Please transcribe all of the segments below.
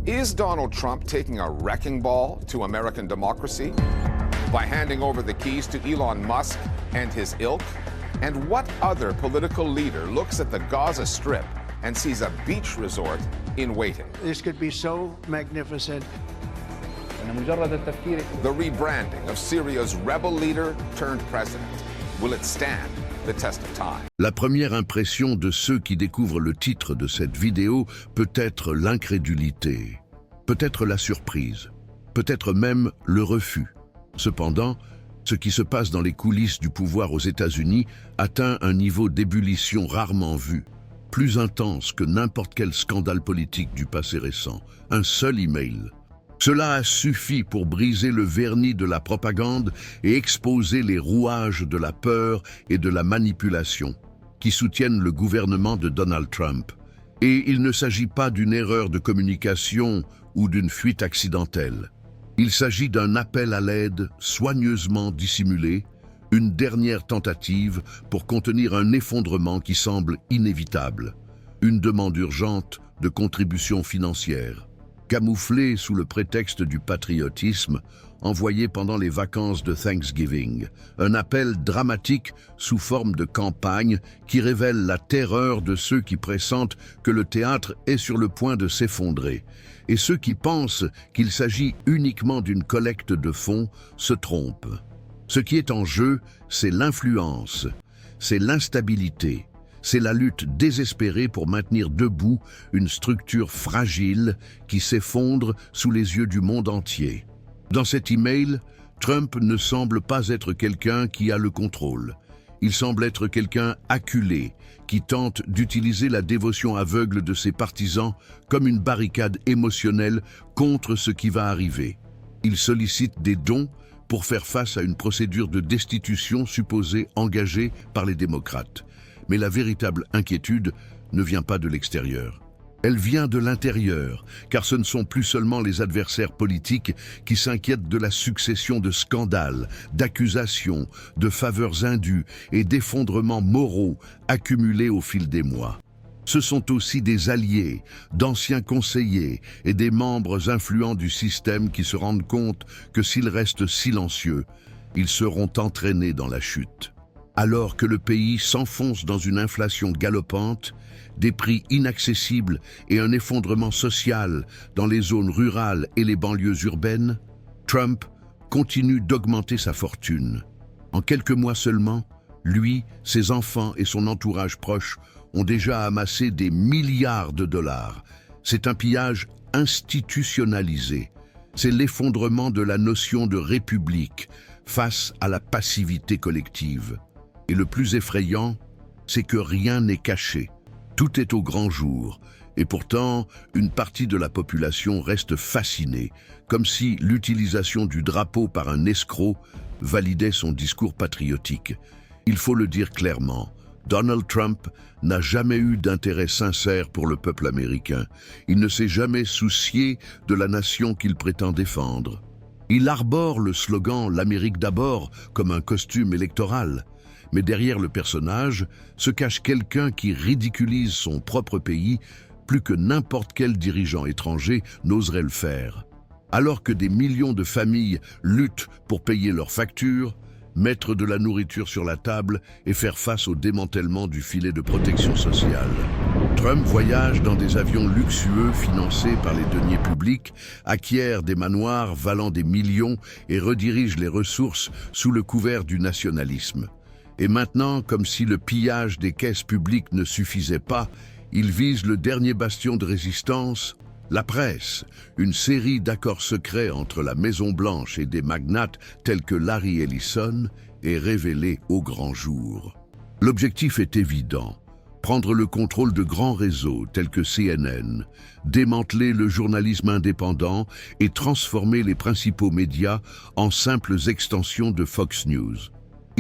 Is Donald Trump taking a wrecking ball to American democracy by handing over the keys to Elon Musk and his ilk? And what other political leader looks at the Gaza Strip and sees a beach resort in waiting? This could be so magnificent. The rebranding of Syria's rebel leader turned president. Will it stand the test of time? La première impression de ceux qui découvrent le titre de cette vidéo peut être l'incrédulité, peut-être la surprise, peut-être même le refus. Cependant, ce qui se passe dans les coulisses du pouvoir aux États-Unis atteint un niveau d'ébullition rarement vu, plus intense que n'importe quel scandale politique du passé récent. Un seul email. Cela a suffi pour briser le vernis de la propagande et exposer les rouages de la peur et de la manipulation qui soutiennent le gouvernement de Donald Trump. Et il ne s'agit pas d'une erreur de communication ou d'une fuite accidentelle. Il s'agit d'un appel à l'aide soigneusement dissimulé, une dernière tentative pour contenir un effondrement qui semble inévitable, une demande urgente de contribution financière, camouflée sous le prétexte du patriotisme, envoyé pendant les vacances de Thanksgiving, un appel dramatique sous forme de campagne qui révèle la terreur de ceux qui pressentent que le théâtre est sur le point de s'effondrer. Et ceux qui pensent qu'il s'agit uniquement d'une collecte de fonds se trompent. Ce qui est en jeu, c'est l'influence, c'est l'instabilité, c'est la lutte désespérée pour maintenir debout une structure fragile qui s'effondre sous les yeux du monde entier. Dans cet email, Trump ne semble pas être quelqu'un qui a le contrôle. Il semble être quelqu'un acculé, qui tente d'utiliser la dévotion aveugle de ses partisans comme une barricade émotionnelle contre ce qui va arriver. Il sollicite des dons pour faire face à une procédure de destitution supposée engagée par les démocrates. Mais la véritable inquiétude ne vient pas de l'extérieur. Elle vient de l'intérieur, car ce ne sont plus seulement les adversaires politiques qui s'inquiètent de la succession de scandales, d'accusations, de faveurs indues et d'effondrements moraux accumulés au fil des mois. Ce sont aussi des alliés, d'anciens conseillers et des membres influents du système qui se rendent compte que s'ils restent silencieux, ils seront entraînés dans la chute. Alors que le pays s'enfonce dans une inflation galopante, des prix inaccessibles et un effondrement social dans les zones rurales et les banlieues urbaines, Trump continue d'augmenter sa fortune. En quelques mois seulement, lui, ses enfants et son entourage proche ont déjà amassé des milliards de dollars. C'est un pillage institutionnalisé. C'est l'effondrement de la notion de république face à la passivité collective. Et le plus effrayant, c'est que rien n'est caché. Tout est au grand jour, et pourtant, une partie de la population reste fascinée, comme si l'utilisation du drapeau par un escroc validait son discours patriotique. Il faut le dire clairement, Donald Trump n'a jamais eu d'intérêt sincère pour le peuple américain. Il ne s'est jamais soucié de la nation qu'il prétend défendre. Il arbore le slogan « L'Amérique d'abord » comme un costume électoral. Mais derrière le personnage se cache quelqu'un qui ridiculise son propre pays plus que n'importe quel dirigeant étranger n'oserait le faire. Alors que des millions de familles luttent pour payer leurs factures, mettre de la nourriture sur la table et faire face au démantèlement du filet de protection sociale. Trump voyage dans des avions luxueux financés par les deniers publics, acquiert des manoirs valant des millions et redirige les ressources sous le couvert du nationalisme. Et maintenant, comme si le pillage des caisses publiques ne suffisait pas, il vise le dernier bastion de résistance, la presse, une série d'accords secrets entre la Maison-Blanche et des magnates tels que Larry Ellison est révélée au grand jour. L'objectif est évident, prendre le contrôle de grands réseaux tels que CNN, démanteler le journalisme indépendant et transformer les principaux médias en simples extensions de Fox News.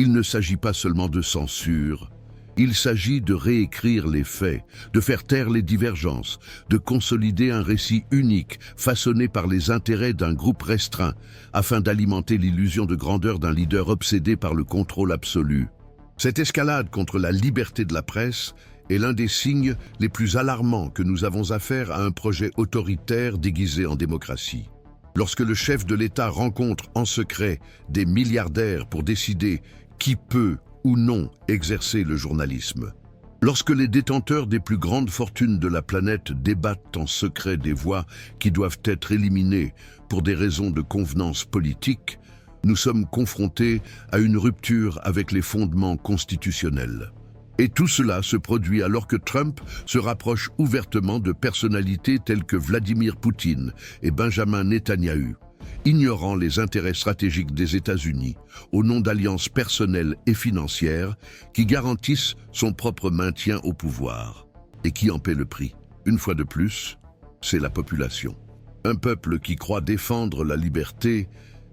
Il ne s'agit pas seulement de censure, il s'agit de réécrire les faits, de faire taire les divergences, de consolider un récit unique façonné par les intérêts d'un groupe restreint afin d'alimenter l'illusion de grandeur d'un leader obsédé par le contrôle absolu. Cette escalade contre la liberté de la presse est l'un des signes les plus alarmants que nous avons affaire à un projet autoritaire déguisé en démocratie. Lorsque le chef de l'État rencontre en secret des milliardaires pour décider qui peut ou non exercer le journalisme, lorsque les détenteurs des plus grandes fortunes de la planète débattent en secret des voix qui doivent être éliminées pour des raisons de convenance politique, nous sommes confrontés à une rupture avec les fondements constitutionnels. Et tout cela se produit alors que Trump se rapproche ouvertement de personnalités telles que Vladimir Poutine et Benjamin Netanyahou, ignorant les intérêts stratégiques des États-Unis au nom d'alliances personnelles et financières qui garantissent son propre maintien au pouvoir. Et qui en paie le prix? Une fois de plus, c'est la population. Un peuple qui croit défendre la liberté,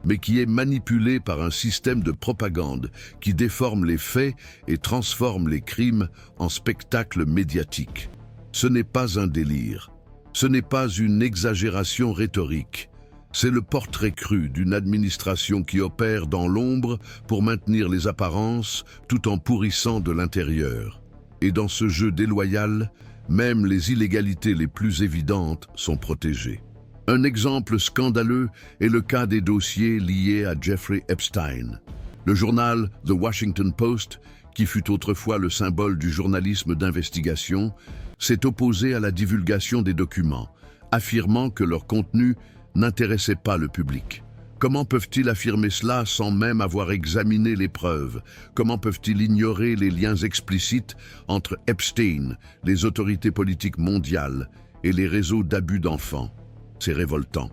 mais qui est manipulé par un système de propagande qui déforme les faits et transforme les crimes en spectacles médiatiques. Ce n'est pas un délire, ce n'est pas une exagération rhétorique, c'est le portrait cru d'une administration qui opère dans l'ombre pour maintenir les apparences tout en pourrissant de l'intérieur. Et dans ce jeu déloyal, même les illégalités les plus évidentes sont protégées. Un exemple scandaleux est le cas des dossiers liés à Jeffrey Epstein. Le journal The Washington Post, qui fut autrefois le symbole du journalisme d'investigation, s'est opposé à la divulgation des documents, affirmant que leur contenu n'intéressait pas le public. Comment peuvent-ils affirmer cela sans même avoir examiné les preuves? Comment peuvent-ils ignorer les liens explicites entre Epstein, les autorités politiques mondiales et les réseaux d'abus d'enfants? C'est révoltant.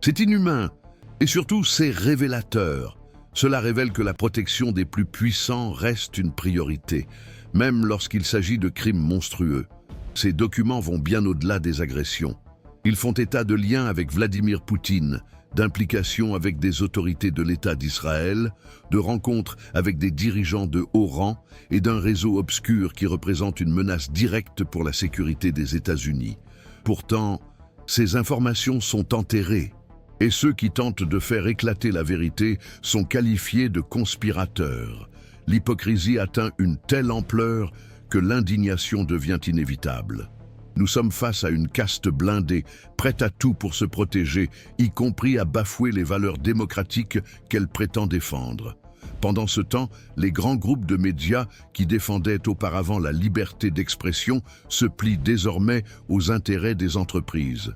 C'est inhumain. Et surtout, c'est révélateur. Cela révèle que la protection des plus puissants reste une priorité, même lorsqu'il s'agit de crimes monstrueux. Ces documents vont bien au-delà des agressions. Ils font état de liens avec Vladimir Poutine, d'implications avec des autorités de l'État d'Israël, de rencontres avec des dirigeants de haut rang et d'un réseau obscur qui représente une menace directe pour la sécurité des États-Unis. Pourtant, ces informations sont enterrées, et ceux qui tentent de faire éclater la vérité sont qualifiés de conspirateurs. L'hypocrisie atteint une telle ampleur que l'indignation devient inévitable. Nous sommes face à une caste blindée, prête à tout pour se protéger, y compris à bafouer les valeurs démocratiques qu'elle prétend défendre. Pendant ce temps, les grands groupes de médias qui défendaient auparavant la liberté d'expression se plient désormais aux intérêts des entreprises.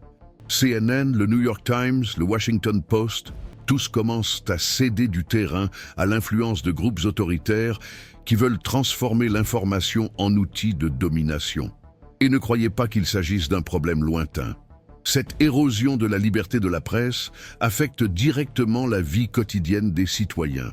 CNN, le New York Times, le Washington Post, tous commencent à céder du terrain à l'influence de groupes autoritaires qui veulent transformer l'information en outil de domination. Et ne croyez pas qu'il s'agisse d'un problème lointain. Cette érosion de la liberté de la presse affecte directement la vie quotidienne des citoyens.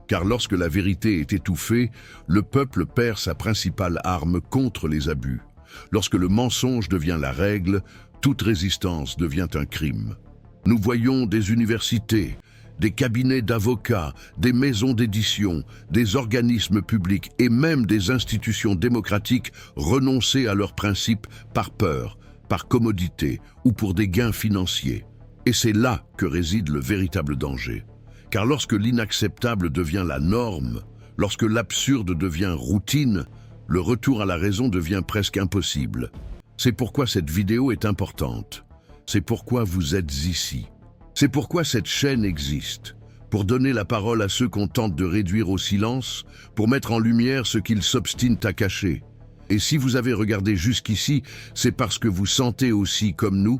Car lorsque la vérité est étouffée, le peuple perd sa principale arme contre les abus. Lorsque le mensonge devient la règle, toute résistance devient un crime. Nous voyons des universités, des cabinets d'avocats, des maisons d'édition, des organismes publics et même des institutions démocratiques renoncer à leurs principes par peur, par commodité ou pour des gains financiers. Et c'est là que réside le véritable danger. Car lorsque l'inacceptable devient la norme, lorsque l'absurde devient routine, le retour à la raison devient presque impossible. C'est pourquoi cette vidéo est importante. C'est pourquoi vous êtes ici. C'est pourquoi cette chaîne existe. Pour donner la parole à ceux qu'on tente de réduire au silence, pour mettre en lumière ce qu'ils s'obstinent à cacher. Et si vous avez regardé jusqu'ici, c'est parce que vous sentez aussi, comme nous,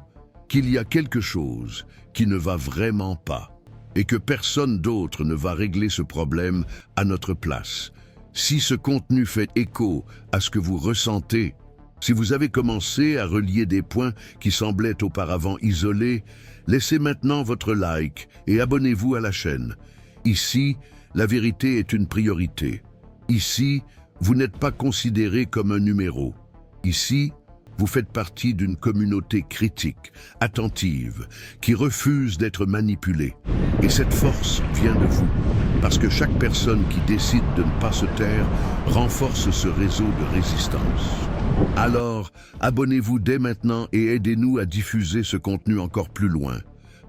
qu'il y a quelque chose qui ne va vraiment pas. Et que personne d'autre ne va régler ce problème à notre place. Si ce contenu fait écho à ce que vous ressentez, si vous avez commencé à relier des points qui semblaient auparavant isolés, laissez maintenant votre like et abonnez-vous à la chaîne. Ici, la vérité est une priorité. Ici, vous n'êtes pas considéré comme un numéro. Ici, vous faites partie d'une communauté critique, attentive, qui refuse d'être manipulée. Et cette force vient de vous, parce que chaque personne qui décide de ne pas se taire renforce ce réseau de résistance. Alors, abonnez-vous dès maintenant et aidez-nous à diffuser ce contenu encore plus loin,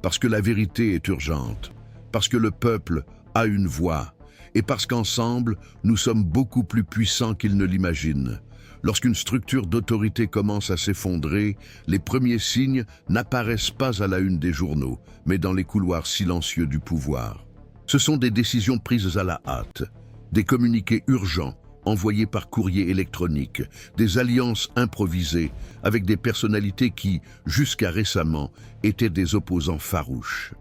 parce que la vérité est urgente, parce que le peuple a une voix, et parce qu'ensemble, nous sommes beaucoup plus puissants qu'ils ne l'imaginent. Lorsqu'une structure d'autorité commence à s'effondrer, les premiers signes n'apparaissent pas à la une des journaux, mais dans les couloirs silencieux du pouvoir. Ce sont des décisions prises à la hâte, des communiqués urgents envoyés par courrier électronique, des alliances improvisées avec des personnalités qui, jusqu'à récemment, étaient des opposants farouches.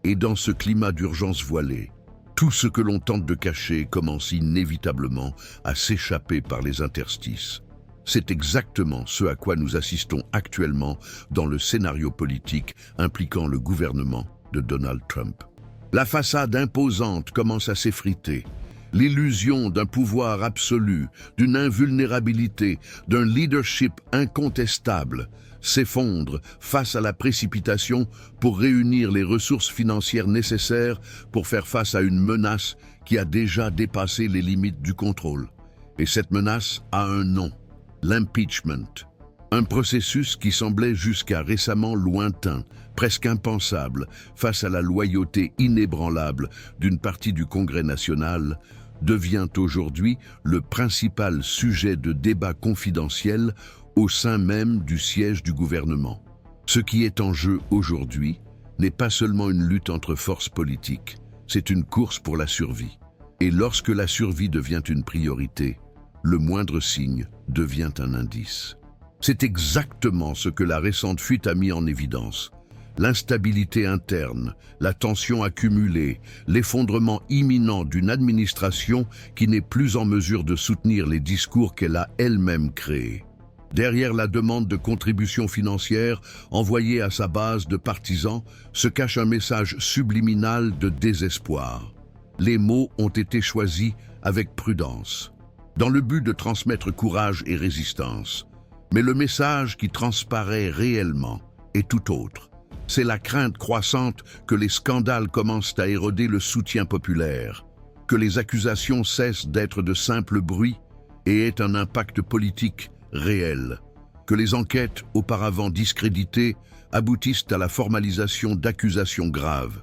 Et dans ce climat d'urgence voilée, tout ce que l'on tente de cacher commence inévitablement à s'échapper par les interstices. C'est exactement ce à quoi nous assistons actuellement dans le scénario politique impliquant le gouvernement de Donald Trump. La façade imposante commence à s'effriter. L'illusion d'un pouvoir absolu, d'une invulnérabilité, d'un leadership incontestable s'effondre face à la précipitation pour réunir les ressources financières nécessaires pour faire face à une menace qui a déjà dépassé les limites du contrôle. Et cette menace a un nom, l'impeachment. Un processus qui semblait jusqu'à récemment lointain, presque impensable, face à la loyauté inébranlable d'une partie du Congrès national, devient aujourd'hui le principal sujet de débat confidentiel au sein même du siège du gouvernement. Ce qui est en jeu aujourd'hui n'est pas seulement une lutte entre forces politiques, c'est une course pour la survie. Et lorsque la survie devient une priorité, le moindre signe devient un indice. C'est exactement ce que la récente fuite a mis en évidence. L'instabilité interne, la tension accumulée, l'effondrement imminent d'une administration qui n'est plus en mesure de soutenir les discours qu'elle a elle-même créés. Derrière la demande de contributions financières envoyée à sa base de partisans se cache un message subliminal de désespoir. Les mots ont été choisis avec prudence, dans le but de transmettre courage et résistance. Mais le message qui transparaît réellement est tout autre. C'est la crainte croissante que les scandales commencent à éroder le soutien populaire, que les accusations cessent d'être de simples bruits et aient un impact politique réel, que les enquêtes auparavant discréditées aboutissent à la formalisation d'accusations graves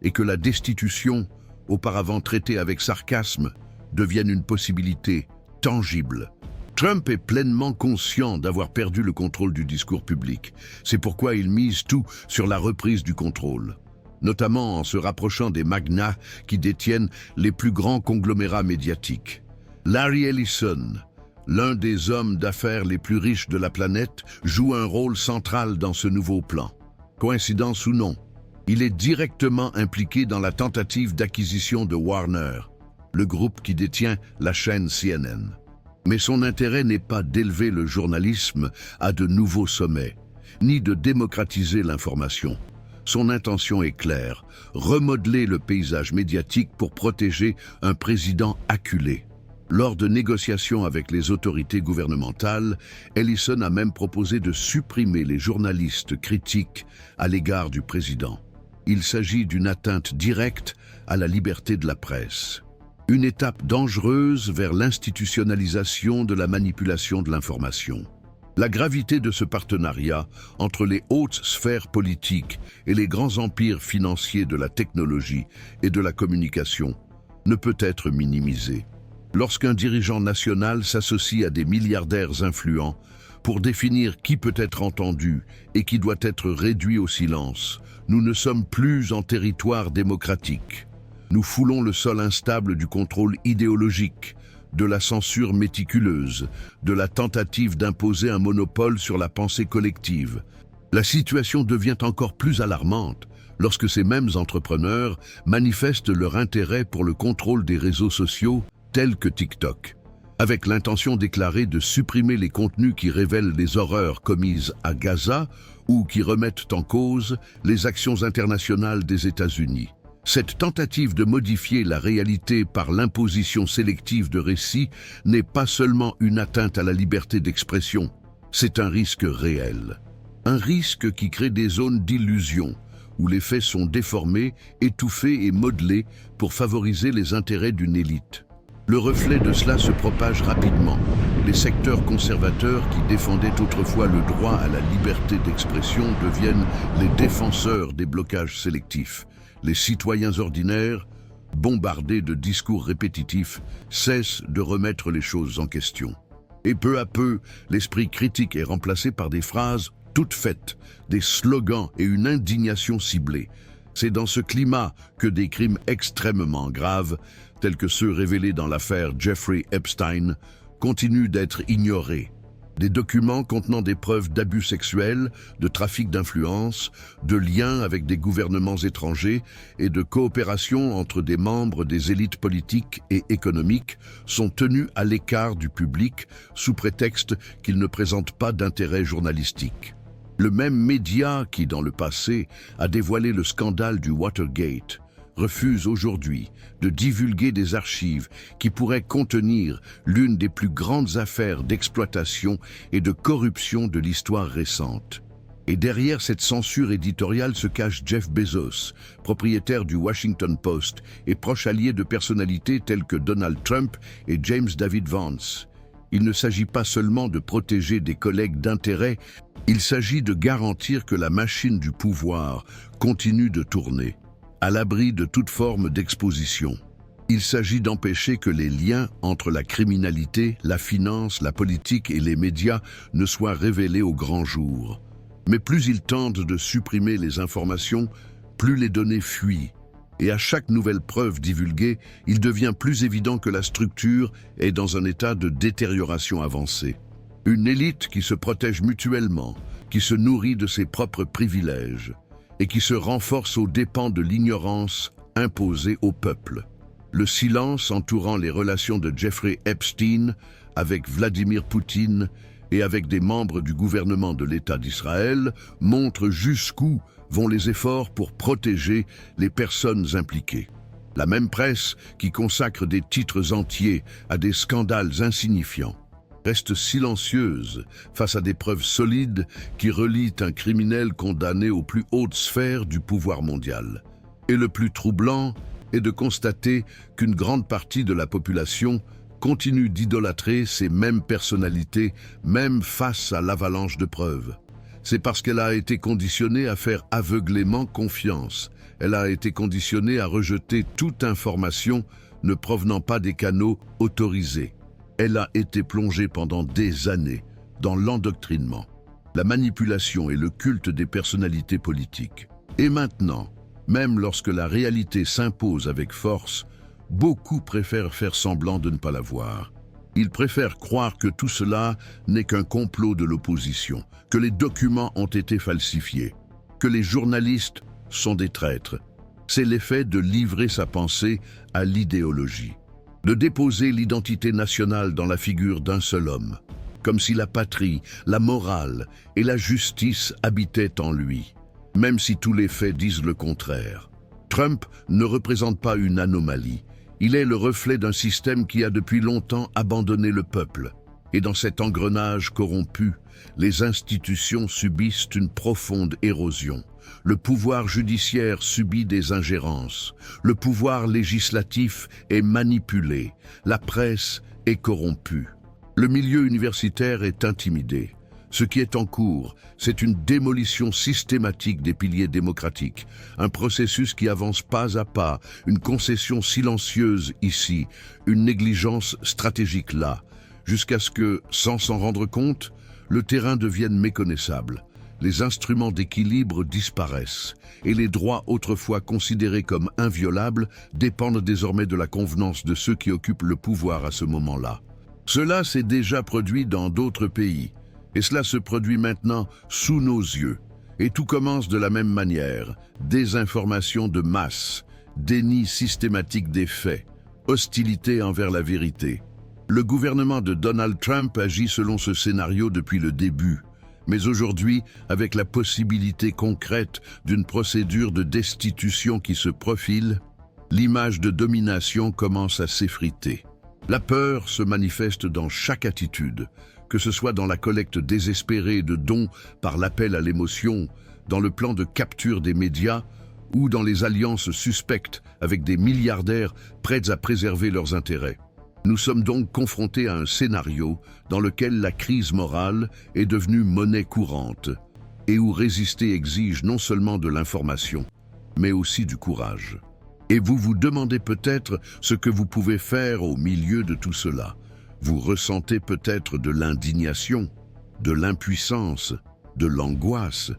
et que la destitution, auparavant traitée avec sarcasme, devienne une possibilité tangible. Trump est pleinement conscient d'avoir perdu le contrôle du discours public. C'est pourquoi il mise tout sur la reprise du contrôle, notamment en se rapprochant des magnats qui détiennent les plus grands conglomérats médiatiques. Larry Ellison, l'un des hommes d'affaires les plus riches de la planète, joue un rôle central dans ce nouveau plan. Coïncidence ou non, il est directement impliqué dans la tentative d'acquisition de Warner, le groupe qui détient la chaîne CNN. Mais son intérêt n'est pas d'élever le journalisme à de nouveaux sommets, ni de démocratiser l'information. Son intention est claire, remodeler le paysage médiatique pour protéger un président acculé. Lors de négociations avec les autorités gouvernementales, Ellison a même proposé de supprimer les journalistes critiques à l'égard du président. Il s'agit d'une atteinte directe à la liberté de la presse. Une étape dangereuse vers l'institutionnalisation de la manipulation de l'information. La gravité de ce partenariat entre les hautes sphères politiques et les grands empires financiers de la technologie et de la communication ne peut être minimisée. Lorsqu'un dirigeant national s'associe à des milliardaires influents pour définir qui peut être entendu et qui doit être réduit au silence, nous ne sommes plus en territoire démocratique. Nous foulons le sol instable du contrôle idéologique, de la censure méticuleuse, de la tentative d'imposer un monopole sur la pensée collective. La situation devient encore plus alarmante lorsque ces mêmes entrepreneurs manifestent leur intérêt pour le contrôle des réseaux sociaux tels que TikTok, avec l'intention déclarée de supprimer les contenus qui révèlent les horreurs commises à Gaza ou qui remettent en cause les actions internationales des États-Unis. Cette tentative de modifier la réalité par l'imposition sélective de récits n'est pas seulement une atteinte à la liberté d'expression, c'est un risque réel. Un risque qui crée des zones d'illusion, où les faits sont déformés, étouffés et modelés pour favoriser les intérêts d'une élite. Le reflet de cela se propage rapidement. Les secteurs conservateurs qui défendaient autrefois le droit à la liberté d'expression deviennent les défenseurs des blocages sélectifs. Les citoyens ordinaires, bombardés de discours répétitifs, cessent de remettre les choses en question. Et peu à peu, l'esprit critique est remplacé par des phrases toutes faites, des slogans et une indignation ciblée. C'est dans ce climat que des crimes extrêmement graves, tels que ceux révélés dans l'affaire Jeffrey Epstein, continuent d'être ignorés. Des documents contenant des preuves d'abus sexuels, de trafic d'influence, de liens avec des gouvernements étrangers et de coopération entre des membres des élites politiques et économiques sont tenus à l'écart du public sous prétexte qu'ils ne présentent pas d'intérêt journalistique. Le même média qui, dans le passé, a dévoilé le scandale du Watergate, refuse aujourd'hui de divulguer des archives qui pourraient contenir l'une des plus grandes affaires d'exploitation et de corruption de l'histoire récente. Et derrière cette censure éditoriale se cache Jeff Bezos, propriétaire du Washington Post et proche allié de personnalités telles que Donald Trump et James David Vance. Il ne s'agit pas seulement de protéger des collègues d'intérêt, il s'agit de garantir que la machine du pouvoir continue de tourner, à l'abri de toute forme d'exposition. Il s'agit d'empêcher que les liens entre la criminalité, la finance, la politique et les médias ne soient révélés au grand jour. Mais plus ils tentent de supprimer les informations, plus les données fuient. Et à chaque nouvelle preuve divulguée, il devient plus évident que la structure est dans un état de détérioration avancée. Une élite qui se protège mutuellement, qui se nourrit de ses propres privilèges et qui se renforce aux dépens de l'ignorance imposée au peuple. Le silence entourant les relations de Jeffrey Epstein avec Vladimir Poutine et avec des membres du gouvernement de l'État d'Israël montre jusqu'où vont les efforts pour protéger les personnes impliquées. La même presse qui consacre des titres entiers à des scandales insignifiants reste silencieuse face à des preuves solides qui relient un criminel condamné aux plus hautes sphères du pouvoir mondial. Et le plus troublant est de constater qu'une grande partie de la population continue d'idolâtrer ces mêmes personnalités, même face à l'avalanche de preuves. C'est parce qu'elle a été conditionnée à faire aveuglément confiance. Elle a été conditionnée à rejeter toute information ne provenant pas des canaux autorisés. Elle a été plongée pendant des années dans l'endoctrinement, la manipulation et le culte des personnalités politiques. Et maintenant, même lorsque la réalité s'impose avec force, beaucoup préfèrent faire semblant de ne pas la voir. Ils préfèrent croire que tout cela n'est qu'un complot de l'opposition, que les documents ont été falsifiés, que les journalistes sont des traîtres. C'est l'effet de livrer sa pensée à l'idéologie, de déposer l'identité nationale dans la figure d'un seul homme, comme si la patrie, la morale et la justice habitaient en lui, même si tous les faits disent le contraire. Trump ne représente pas une anomalie. Il est le reflet d'un système qui a depuis longtemps abandonné le peuple. Et dans cet engrenage corrompu, les institutions subissent une profonde érosion. Le pouvoir judiciaire subit des ingérences. Le pouvoir législatif est manipulé. La presse est corrompue. Le milieu universitaire est intimidé. Ce qui est en cours, c'est une démolition systématique des piliers démocratiques, un processus qui avance pas à pas, une concession silencieuse ici, une négligence stratégique là, jusqu'à ce que, sans s'en rendre compte, le terrain devienne méconnaissable. Les instruments d'équilibre disparaissent, et les droits autrefois considérés comme inviolables dépendent désormais de la convenance de ceux qui occupent le pouvoir à ce moment-là. Cela s'est déjà produit dans d'autres pays. Et cela se produit maintenant sous nos yeux. Et tout commence de la même manière. Désinformation de masse, déni systématique des faits, hostilité envers la vérité. Le gouvernement de Donald Trump agit selon ce scénario depuis le début. Mais aujourd'hui, avec la possibilité concrète d'une procédure de destitution qui se profile, l'image de domination commence à s'effriter. La peur se manifeste dans chaque attitude, que ce soit dans la collecte désespérée de dons par l'appel à l'émotion, dans le plan de capture des médias ou dans les alliances suspectes avec des milliardaires prêts à préserver leurs intérêts. Nous sommes donc confrontés à un scénario dans lequel la crise morale est devenue monnaie courante et où résister exige non seulement de l'information, mais aussi du courage. Et vous vous demandez peut-être ce que vous pouvez faire au milieu de tout cela. Vous ressentez peut-être de l'indignation, de l'impuissance, de l'angoisse.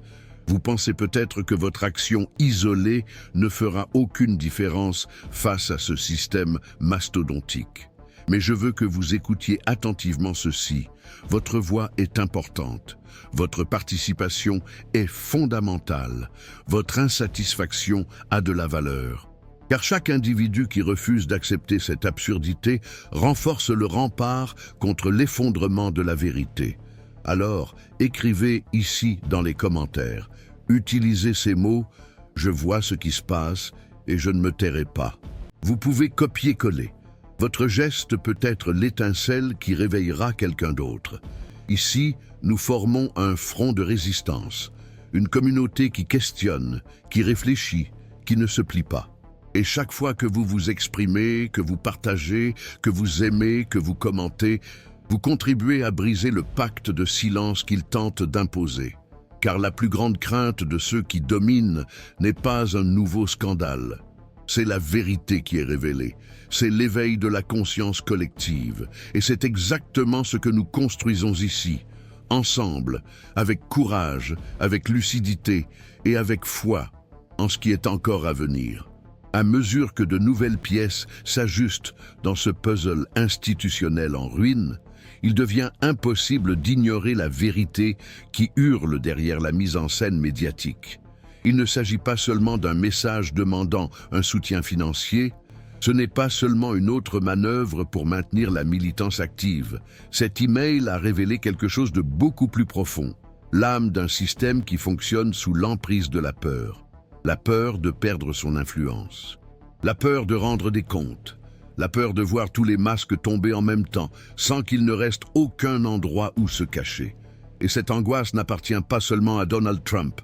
Vous pensez peut-être que votre action isolée ne fera aucune différence face à ce système mastodontique. Mais je veux que vous écoutiez attentivement ceci. Votre voix est importante. Votre participation est fondamentale. Votre insatisfaction a de la valeur. Car chaque individu qui refuse d'accepter cette absurdité renforce le rempart contre l'effondrement de la vérité. Alors, écrivez ici dans les commentaires. Utilisez ces mots « Je vois ce qui se passe et je ne me tairai pas ». Vous pouvez copier-coller. Votre geste peut être l'étincelle qui réveillera quelqu'un d'autre. Ici, nous formons un front de résistance, une communauté qui questionne, qui réfléchit, qui ne se plie pas. Et chaque fois que vous vous exprimez, que vous partagez, que vous aimez, que vous commentez, vous contribuez à briser le pacte de silence qu'ils tentent d'imposer. Car la plus grande crainte de ceux qui dominent n'est pas un nouveau scandale. C'est la vérité qui est révélée. C'est l'éveil de la conscience collective. Et c'est exactement ce que nous construisons ici, ensemble, avec courage, avec lucidité et avec foi en ce qui est encore à venir. À mesure que de nouvelles pièces s'ajustent dans ce puzzle institutionnel en ruine, il devient impossible d'ignorer la vérité qui hurle derrière la mise en scène médiatique. Il ne s'agit pas seulement d'un message demandant un soutien financier, ce n'est pas seulement une autre manœuvre pour maintenir la militance active. Cet email a révélé quelque chose de beaucoup plus profond, l'âme d'un système qui fonctionne sous l'emprise de la peur de perdre son influence, la peur de rendre des comptes, la peur de voir tous les masques tomber en même temps, sans qu'il ne reste aucun endroit où se cacher. Et cette angoisse n'appartient pas seulement à Donald Trump,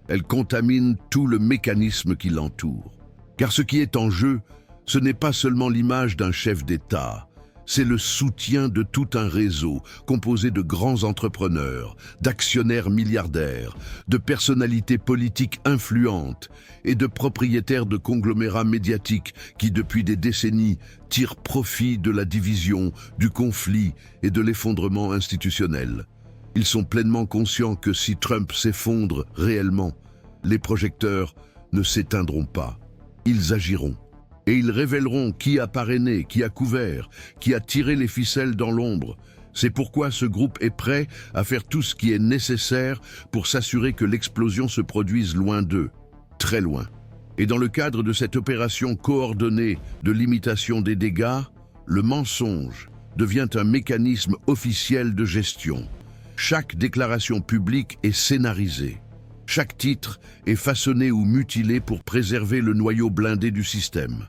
elle contamine tout le mécanisme qui l'entoure. Car ce qui est en jeu, ce n'est pas seulement l'image d'un chef d'État, c'est le soutien de tout un réseau composé de grands entrepreneurs, d'actionnaires milliardaires, de personnalités politiques influentes et de propriétaires de conglomérats médiatiques qui, depuis des décennies, tirent profit de la division, du conflit et de l'effondrement institutionnel. Ils sont pleinement conscients que si Trump s'effondre réellement, les projecteurs ne s'éteindront pas. Ils agiront. Et ils révéleront qui a parrainé, qui a couvert, qui a tiré les ficelles dans l'ombre. C'est pourquoi ce groupe est prêt à faire tout ce qui est nécessaire pour s'assurer que l'explosion se produise loin d'eux, très loin. Et dans le cadre de cette opération coordonnée de limitation des dégâts, le mensonge devient un mécanisme officiel de gestion. Chaque déclaration publique est scénarisée. Chaque titre est façonné ou mutilé pour préserver le noyau blindé du système.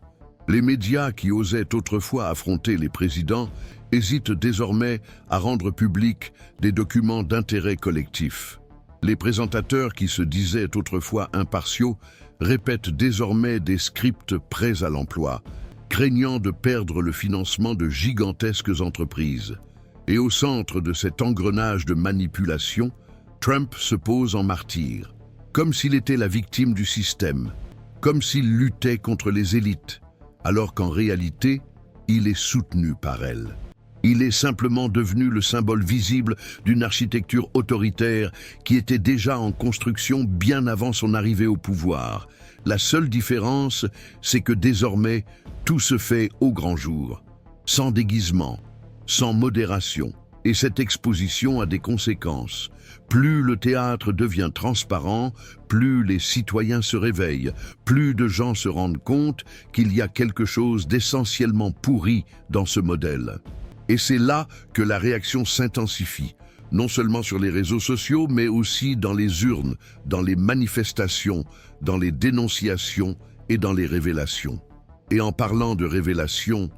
Les médias qui osaient autrefois affronter les présidents hésitent désormais à rendre publics des documents d'intérêt collectif. Les présentateurs qui se disaient autrefois impartiaux répètent désormais des scripts prêts à l'emploi, craignant de perdre le financement de gigantesques entreprises. Et au centre de cet engrenage de manipulation, Trump se pose en martyr, comme s'il était la victime du système, comme s'il luttait contre les élites, alors qu'en réalité, il est soutenu par elles. Il est simplement devenu le symbole visible d'une architecture autoritaire qui était déjà en construction bien avant son arrivée au pouvoir. La seule différence, c'est que désormais, tout se fait au grand jour, sans déguisement, sans modération. Et cette exposition a des conséquences. Plus le théâtre devient transparent, plus les citoyens se réveillent, plus de gens se rendent compte qu'il y a quelque chose d'essentiellement pourri dans ce modèle. Et c'est là que la réaction s'intensifie, non seulement sur les réseaux sociaux, mais aussi dans les urnes, dans les manifestations, dans les dénonciations et dans les révélations. Et en parlant de révélations,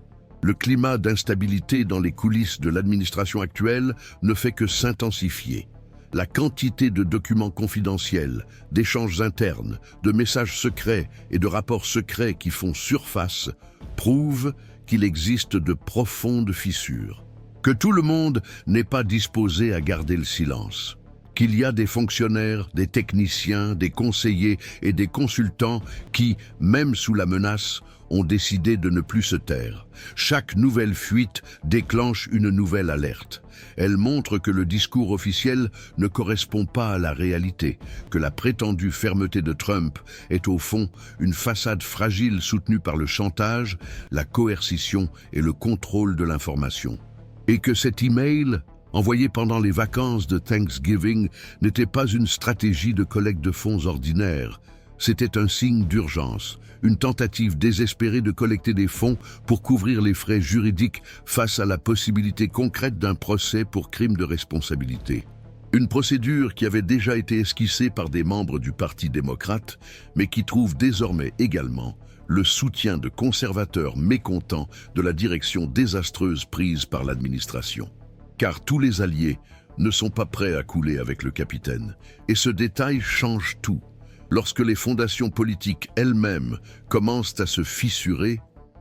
le climat d'instabilité dans les coulisses de l'administration actuelle ne fait que s'intensifier. La quantité de documents confidentiels, d'échanges internes, de messages secrets et de rapports secrets qui font surface prouve qu'il existe de profondes fissures. Que tout le monde n'est pas disposé à garder le silence. qu'il y a des fonctionnaires, des techniciens, des conseillers et des consultants qui, même sous la menace, ont décidé de ne plus se taire. Chaque nouvelle fuite déclenche une nouvelle alerte. Elle montre que le discours officiel ne correspond pas à la réalité, que la prétendue fermeté de Trump est au fond une façade fragile soutenue par le chantage, la coercition et le contrôle de l'information. Et que cet email, envoyé pendant les vacances de Thanksgiving, n'était pas une stratégie de collecte de fonds ordinaire. C'était un signe d'urgence, une tentative désespérée de collecter des fonds pour couvrir les frais juridiques face à la possibilité concrète d'un procès pour crime de responsabilité. Une procédure qui avait déjà été esquissée par des membres du Parti démocrate, mais qui trouve désormais également le soutien de conservateurs mécontents de la direction désastreuse prise par l'administration. Car tous les alliés ne sont pas prêts à couler avec le capitaine, et ce détail change tout. Lorsque les fondations politiques elles-mêmes commencent à se fissurer,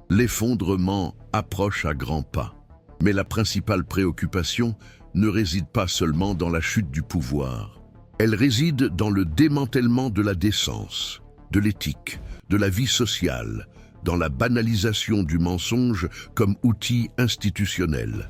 l'effondrement approche à grands pas. Mais la principale préoccupation ne réside pas seulement dans la chute du pouvoir. Elle réside dans le démantèlement de la décence, de l'éthique, de la vie sociale, dans la banalisation du mensonge comme outil institutionnel,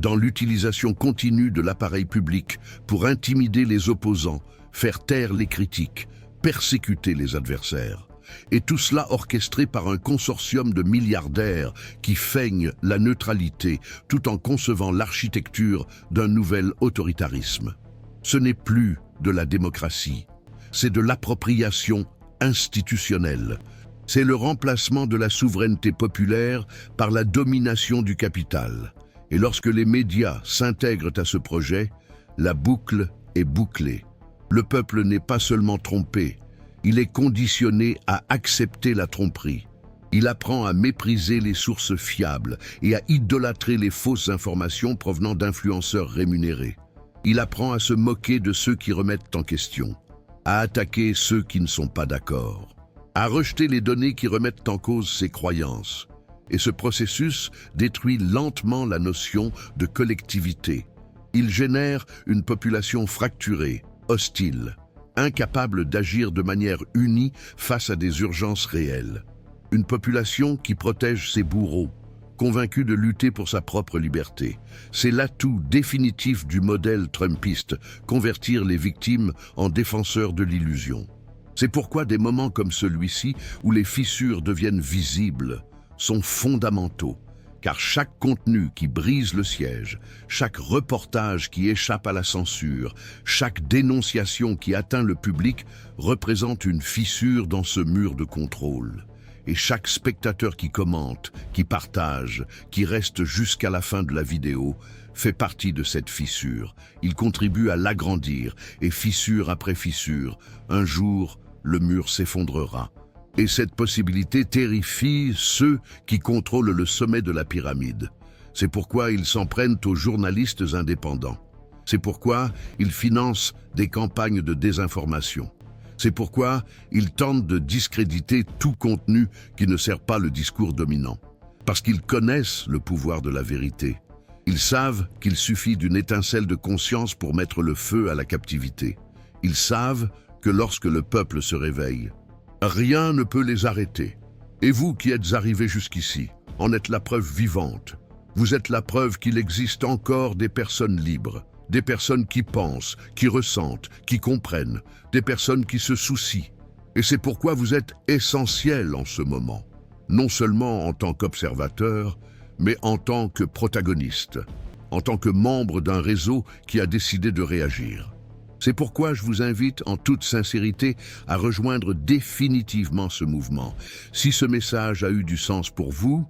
dans l'utilisation continue de l'appareil public pour intimider les opposants, faire taire les critiques, persécuter les adversaires. Et tout cela orchestré par un consortium de milliardaires qui feignent la neutralité tout en concevant l'architecture d'un nouvel autoritarisme. Ce n'est plus de la démocratie, c'est de l'appropriation institutionnelle. C'est le remplacement de la souveraineté populaire par la domination du capital. Et lorsque les médias s'intègrent à ce projet, la boucle est bouclée. Le peuple n'est pas seulement trompé, il est conditionné à accepter la tromperie. Il apprend à mépriser les sources fiables et à idolâtrer les fausses informations provenant d'influenceurs rémunérés. Il apprend à se moquer de ceux qui remettent en question, à attaquer ceux qui ne sont pas d'accord, à rejeter les données qui remettent en cause ses croyances. Et ce processus détruit lentement la notion de collectivité. Il génère une population fracturée, hostile, incapable d'agir de manière unie face à des urgences réelles. Une population qui protège ses bourreaux, convaincue de lutter pour sa propre liberté. C'est l'atout définitif du modèle trumpiste, convertir les victimes en défenseurs de l'illusion. C'est pourquoi des moments comme celui-ci, où les fissures deviennent visibles, sont fondamentaux. Car chaque contenu qui brise le siège, chaque reportage qui échappe à la censure, chaque dénonciation qui atteint le public représente une fissure dans ce mur de contrôle. Et chaque spectateur qui commente, qui partage, qui reste jusqu'à la fin de la vidéo, fait partie de cette fissure. Il contribue à l'agrandir, et fissure après fissure, un jour, le mur s'effondrera. Et cette possibilité terrifie ceux qui contrôlent le sommet de la pyramide. C'est pourquoi ils s'en prennent aux journalistes indépendants. C'est pourquoi ils financent des campagnes de désinformation. C'est pourquoi ils tentent de discréditer tout contenu qui ne sert pas le discours dominant. Parce qu'ils connaissent le pouvoir de la vérité. Ils savent qu'il suffit d'une étincelle de conscience pour mettre le feu à la captivité. Ils savent que lorsque le peuple se réveille, rien ne peut les arrêter. Et vous qui êtes arrivés jusqu'ici, en êtes la preuve vivante. Vous êtes la preuve qu'il existe encore des personnes libres, des personnes qui pensent, qui ressentent, qui comprennent, des personnes qui se soucient. Et c'est pourquoi vous êtes essentiel en ce moment, non seulement en tant qu'observateur, mais en tant que protagoniste, en tant que membre d'un réseau qui a décidé de réagir. C'est pourquoi je vous invite en toute sincérité à rejoindre définitivement ce mouvement. Si ce message a eu du sens pour vous,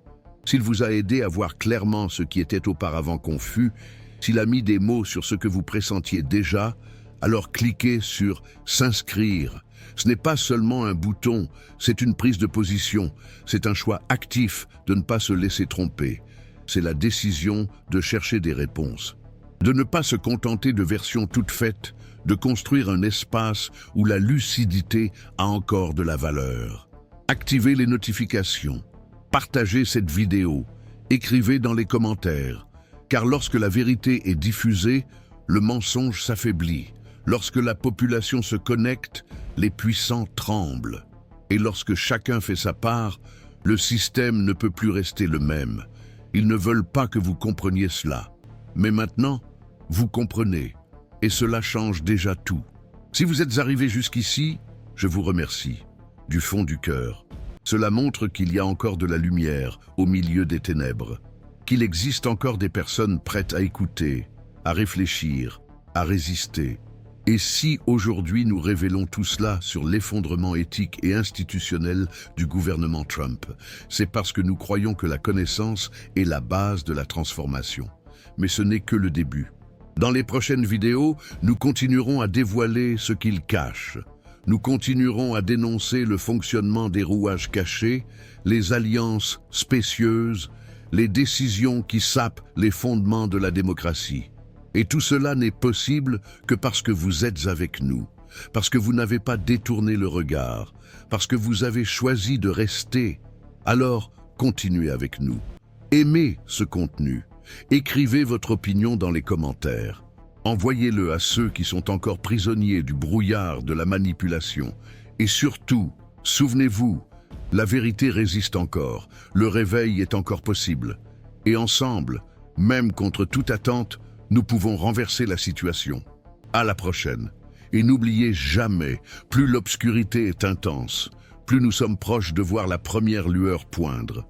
s'il vous a aidé à voir clairement ce qui était auparavant confus, s'il a mis des mots sur ce que vous pressentiez déjà, alors cliquez sur « S'inscrire ». Ce n'est pas seulement un bouton, c'est une prise de position, c'est un choix actif de ne pas se laisser tromper. C'est la décision de chercher des réponses, de ne pas se contenter de versions toutes faites, de construire un espace où la lucidité a encore de la valeur. Activez les notifications, partagez cette vidéo, écrivez dans les commentaires, car lorsque la vérité est diffusée, le mensonge s'affaiblit, Lorsque la population se connecte, les puissants tremblent. Et lorsque chacun fait sa part, le système ne peut plus rester le même. Ils ne veulent pas que vous compreniez cela. Mais maintenant, vous comprenez. Et cela change déjà tout. Si vous êtes arrivé jusqu'ici, je vous remercie, du fond du cœur. Cela montre qu'il y a encore de la lumière au milieu des ténèbres, qu'il existe encore des personnes prêtes à écouter, à réfléchir, à résister. Et si aujourd'hui nous révélons tout cela sur l'effondrement éthique et institutionnel du gouvernement Trump, c'est parce que nous croyons que la connaissance est la base de la transformation. Mais ce n'est que le début. Dans les prochaines vidéos, nous continuerons à dévoiler ce qu'il cache. Nous continuerons à dénoncer le fonctionnement des rouages cachés, les alliances spécieuses, les décisions qui sapent les fondements de la démocratie. Et tout cela n'est possible que parce que vous êtes avec nous, parce que vous n'avez pas détourné le regard, parce que vous avez choisi de rester. Alors, continuez avec nous. Aimez ce contenu. Écrivez votre opinion dans les commentaires. Envoyez-le à ceux qui sont encore prisonniers du brouillard de la manipulation. Et surtout, souvenez-vous, la vérité résiste encore, le réveil est encore possible. Et ensemble, même contre toute attente, nous pouvons renverser la situation. À la prochaine. Et n'oubliez jamais, plus l'obscurité est intense, plus nous sommes proches de voir la première lueur poindre.